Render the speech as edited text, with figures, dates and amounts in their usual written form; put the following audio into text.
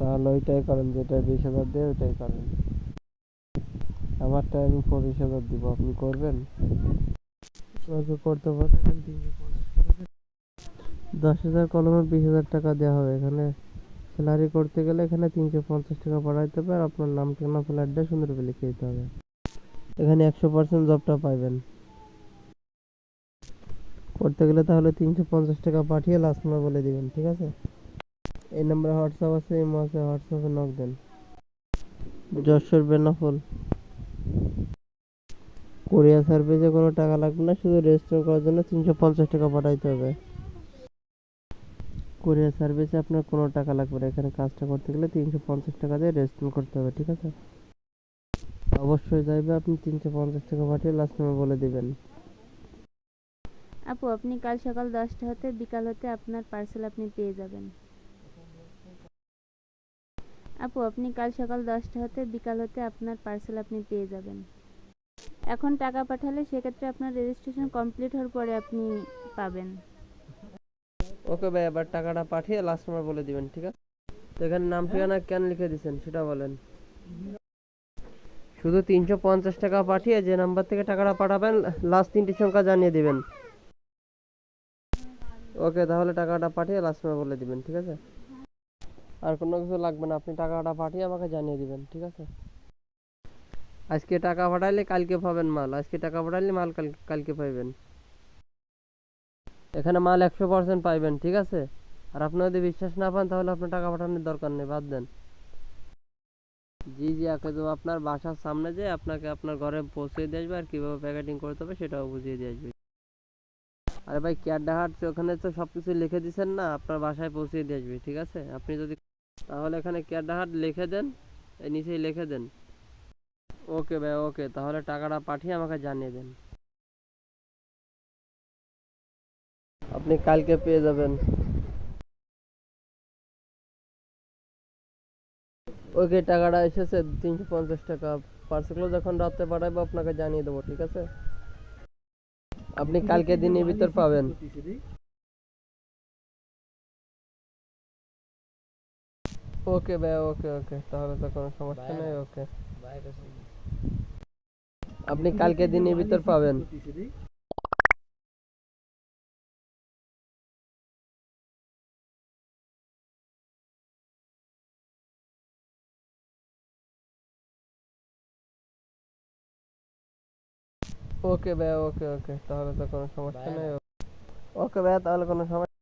তাহলে ওইটাই করেন, যেটা 20,000 দিয়ে ওইটাই করেন। আমারটা আমি 25,000 দিব, আপনি করবেন? ওকে করতে পারেন। 10,000 কলমে 20,000 টাকা দেওয়া হবে। এখানে স্যালারি করতে গেলে এখানে 350 টাকা পাঠাইতে হবে, আর আপনার নাম ঠিকানা ফুল অ্যাড্রেস সুন্দর করে লিখে দিতে হবে। এখানে 100% জবটা পাইবেন। করতে গেলে তাহলে 350 টাকা পাঠিয়ে লাস্ট সময় বলে দিবেন, ঠিক আছে? এই নাম্বারে হোয়াটসঅ্যাপ আছে, ইমো আছে, হোয়াটসঅ্যাপে নক দেন। যশোর বেনাপোল। কোরিয়া সার্ভিসে কোনো টাকা লাগবে না, শুধু রেজিস্টার করার জন্য 350 টাকা পাঠাইতে হবে। কোরিয়া সার্ভিসে আপনার কোনো টাকা লাগবে না, এখানে কাজটা করতে গেলে 350 টাকা দিয়ে রেজিস্টার করতে হবে, ঠিক আছে? অবশ্যই যাইবে, আপনি 350 টাকা পাঠিয়ে লাস্ট সময় বলে দিবেন। আপু আপনি কাল সকাল 10টা হতে বিকাল হতে আপনার পার্সেল আপনি পেয়ে যাবেন। আপু আপনি কাল সকাল 10টা হতে বিকাল হতে আপনার পার্সেল আপনি পেয়ে যাবেন। এখন টাকা পাঠালে সেক্ষেত্রে আপনার রেজিস্ট্রেশন কমপ্লিট হওয়ার পরে আপনি পাবেন। ওকে ভাই, এবার টাকাটা পাঠিয়ে লাস্ট সময় বলে দিবেন, ঠিক আছে? তো এখানে নাম ঠিকানা কেন লিখে দিচ্ছেন সেটা বলেন। শুধু 350 টাকা পাঠিয়ে যে নাম্বার থেকে টাকাটা পাঠাবেন লাস্ট 3টি সংখ্যা জানিয়ে দিবেন। ওকে, তাহলে টাকাটা পাঠিয়ে লাস্ট সময় বলে দিবেন, ঠিক আছে? আর কোনো কিছু লাগবে না, আপনি টাকাটা পাঠিয়ে আমাকে জানিয়ে দিবেন, ঠিক আছে? আজকে টাকা পাঠাইলে কালকে পাবেন মাল, আজকে টাকা পাঠাইলে মাল কালকে পাইবেন। এখানে মাল 100% পাইবেন, ঠিক আছে? আর আপনি যদি বিশ্বাস না পান তাহলে আপনার টাকা পাঠানোর দরকার নেই, বাদ দেন। জি জি, একদম আপনার বাসার সামনে যে আপনাকে আপনার ঘরে পৌঁছে দিয়ে আসবে, আর কিভাবে প্যাকেটিং করতে হবে সেটাও বুঝিয়ে দিয়ে আসবে। আরে ভাই, কেয়ারডাহাট ওখানে তো সবকিছু লিখে দিচ্ছেন না, আপনার বাসায় পৌঁছে দিয়ে আসবে, ঠিক আছে? আপনি যদি তাহলে এখানে কেয়ারডাহাট লিখে দেন, এই নিচেই লিখে দেন। ওকে ভাই, ওকে, তাহলে টাকাটা পাঠিয়ে আমাকে জানিয়ে দেন। আপনি কালকে পেয়ে যাবেন। ওকে, টাকাটা এসেছে 350 টাকা। পার্সেলগুলো যখন রাত্রে পাঠাবো আপনাকে জানিয়ে দেবো, ঠিক আছে? আপনি কালকে দিনের ভিতর পাবেন। ওকে ভাই, ওকে ওকে, তাহলে তো কোনো সমস্যা নেই। ওকে, আপনি কালকে দিনের ভিতর পাবেন। ওকে ভাই, ওকে ওকে, তাহলে তো কোনো সমস্যা নেই। ওকে ভাই, তাহলে কোনো সমস্যা